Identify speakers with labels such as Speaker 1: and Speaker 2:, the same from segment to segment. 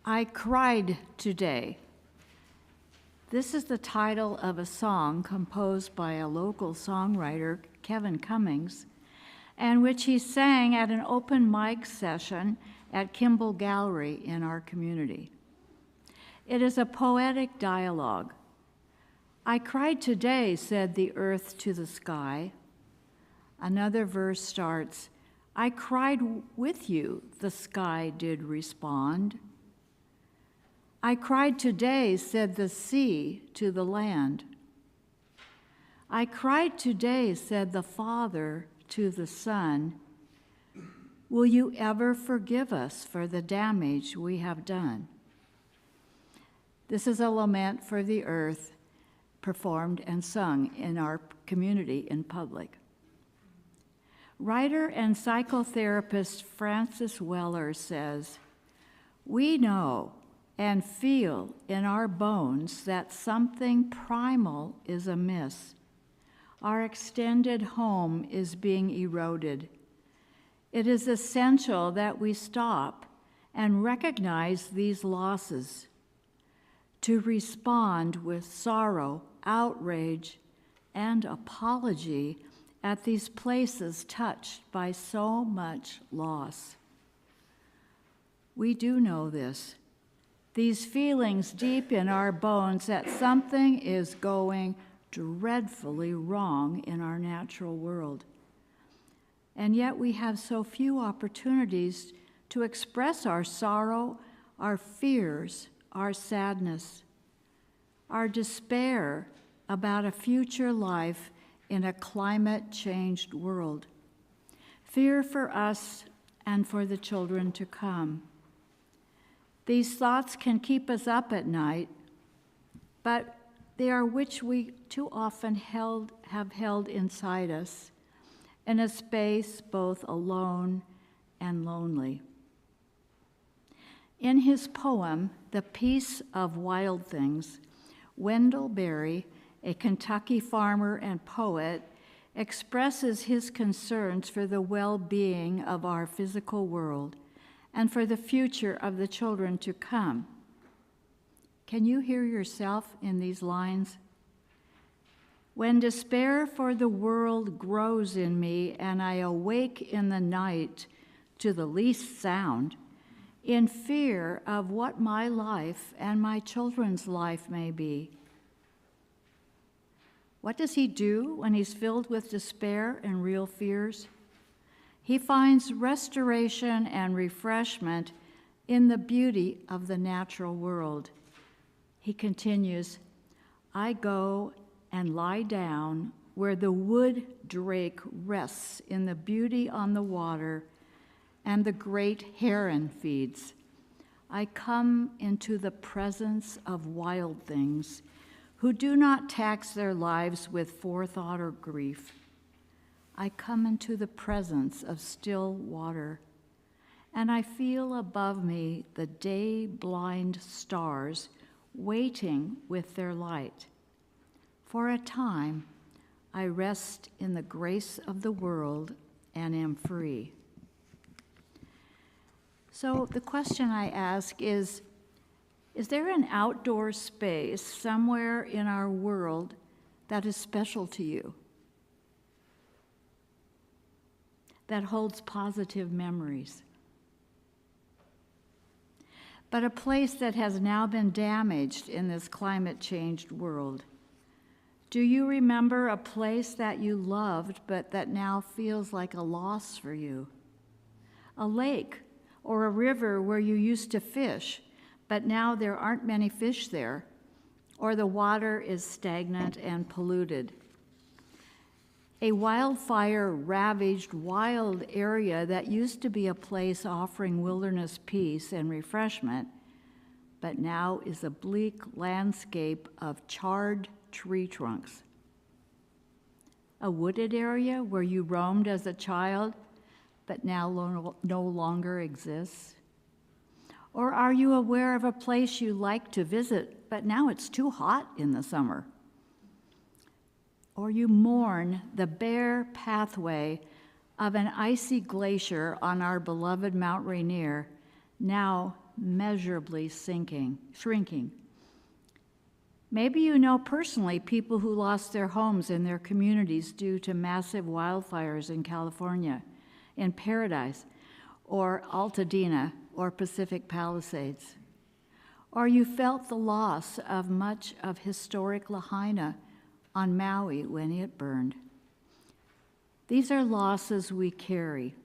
Speaker 1: I cried today. This is the title of a song composed by a local songwriter, Kevin Cummings, and which he sang at an open mic session at Kimball Gallery in our community. It is a poetic dialogue. I cried today, said the earth to the sky. Another verse starts, I cried with you, the sky did respond. I cried today, said the sea to the land. I cried today, said the Father to the Son. Will you ever forgive us for the damage we have done? This is a lament for the earth, performed and sung in our community in public. Writer and psychotherapist Francis Weller says, we know and feel in our bones that something primal is amiss. Our extended home is being eroded. It is essential that we stop and recognize these losses, to respond with sorrow, outrage, and apology at these places touched by so much loss. We do know this. These feelings deep in our bones that something is going dreadfully wrong in our natural world. And yet we have so few opportunities to express our sorrow, our fears, our sadness, our despair about a future life in a climate-changed world, fear for us and for the children to come. These thoughts can keep us up at night, but they are which we too often have held inside us, in a space both alone and lonely. In his poem, The Peace of Wild Things, Wendell Berry, a Kentucky farmer and poet, expresses his concerns for the well-being of our physical world and for the future of the children to come. Can you hear yourself in these lines? When despair for the world grows in me and I awake in the night to the least sound, in fear of what my life and my children's life may be. What does he do when he's filled with despair and real fears? He finds restoration and refreshment in the beauty of the natural world. He continues, I go and lie down where the wood drake rests in the beauty on the water and the great heron feeds. I come into the presence of wild things who do not tax their lives with forethought or grief. I come into the presence of still water, and I feel above me the day-blind stars waiting with their light. For a time, I rest in the grace of the world and am free. So the question I ask is there an outdoor space somewhere in our world that is special to you, that holds positive memories, but a place that has now been damaged in this climate-changed world? Do you remember a place that you loved but that now feels like a loss for you? A lake or a river where you used to fish, but now there aren't many fish there, or the water is stagnant and polluted. A wildfire-ravaged wild area that used to be a place offering wilderness peace and refreshment, but now is a bleak landscape of charred tree trunks. A wooded area where you roamed as a child, but now no longer exists? Or are you aware of a place you like to visit, but now it's too hot in the summer? Or you mourn the bare pathway of an icy glacier on our beloved Mount Rainier, now measurably shrinking. Maybe you know personally people who lost their homes and their communities due to massive wildfires in California, in Paradise, or Altadena, or Pacific Palisades. Or you felt the loss of much of historic Lahaina on Maui when it burned. These are losses we carry.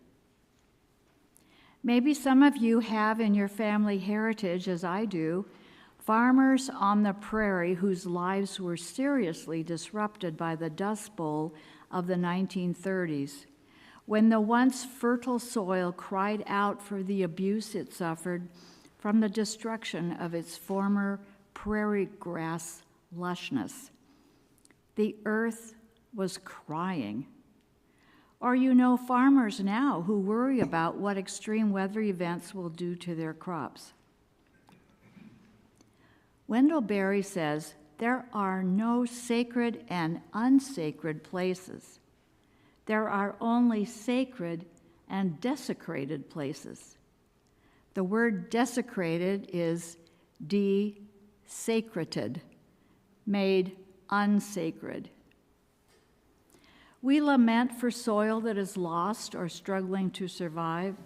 Speaker 1: Maybe some of you have in your family heritage, as I do, farmers on the prairie whose lives were seriously disrupted by the Dust Bowl of the 1930s, when the once fertile soil cried out for the abuse it suffered from the destruction of its former prairie grass lushness. The earth was crying. Or you know farmers now who worry about what extreme weather events will do to their crops. Wendell Berry says, there are no sacred and unsacred places. There are only sacred and desecrated places. The word desecrated is desacrated, made unsacred. We lament for soil that is lost or struggling to survive,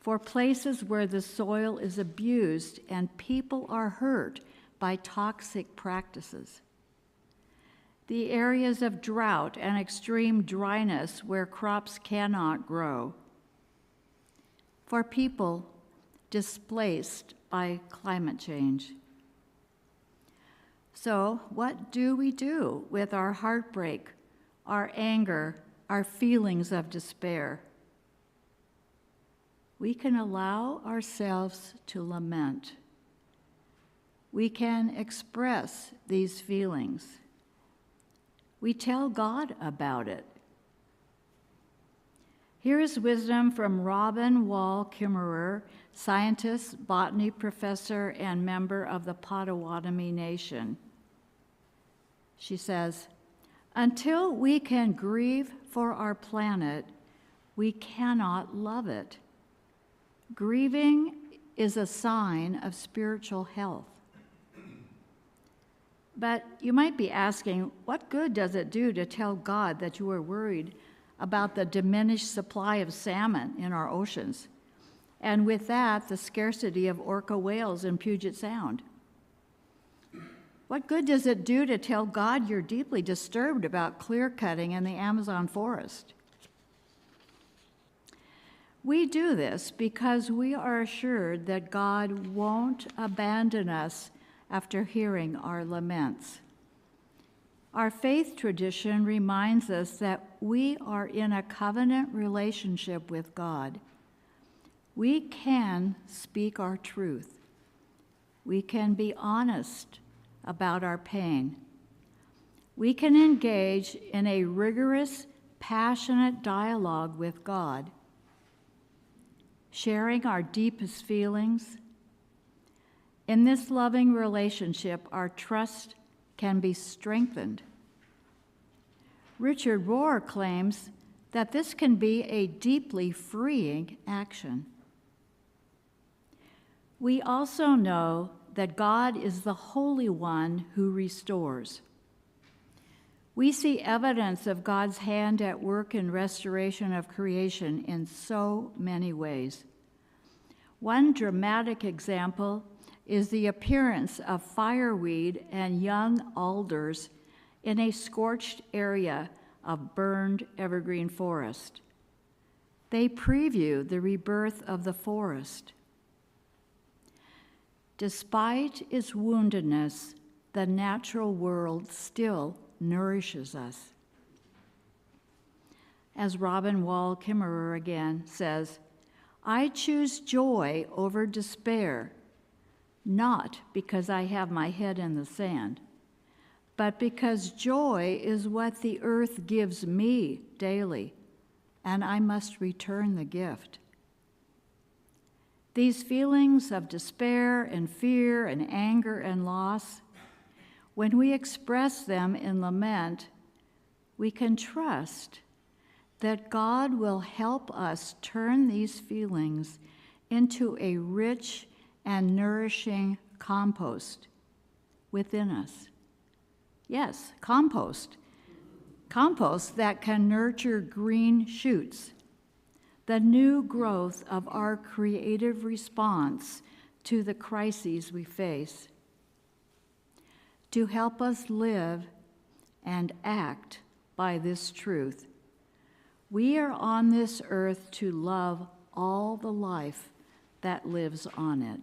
Speaker 1: for places where the soil is abused and people are hurt by toxic practices. The areas of drought and extreme dryness where crops cannot grow. For people displaced by climate change. So, what do we do with our heartbreak, our anger, our feelings of despair? We can allow ourselves to lament. We can express these feelings. We tell God about it. Here is wisdom from Robin Wall Kimmerer, scientist, botany professor, and member of the Potawatomi Nation. She says, until we can grieve for our planet, we cannot love it. Grieving is a sign of spiritual health. But you might be asking, what good does it do to tell God that you are worried about the diminished supply of salmon in our oceans, and with that, the scarcity of orca whales in Puget Sound? What good does it do to tell God you're deeply disturbed about clear cutting in the Amazon forest? We do this because we are assured that God won't abandon us after hearing our laments. Our faith tradition reminds us that we are in a covenant relationship with God. We can speak our truth. We can be honest about our pain. We can engage in a rigorous, passionate dialogue with God, sharing our deepest feelings. In this loving relationship, our trust can be strengthened. Richard Rohr claims that this can be a deeply freeing action. We also know that God is the Holy One who restores. We see evidence of God's hand at work in restoration of creation in so many ways. One dramatic example is the appearance of fireweed and young alders in a scorched area of burned evergreen forest. They preview the rebirth of the forest. Despite its woundedness, the natural world still nourishes us. As Robin Wall Kimmerer again says, I choose joy over despair, not because I have my head in the sand, but because joy is what the earth gives me daily, and I must return the gift. These feelings of despair and fear and anger and loss, when we express them in lament, we can trust that God will help us turn these feelings into a rich and nourishing compost within us. Yes, compost. Compost that can nurture green shoots, the new growth of our creative response to the crises we face, to help us live and act by this truth. We are on this earth to love all the life that lives on it.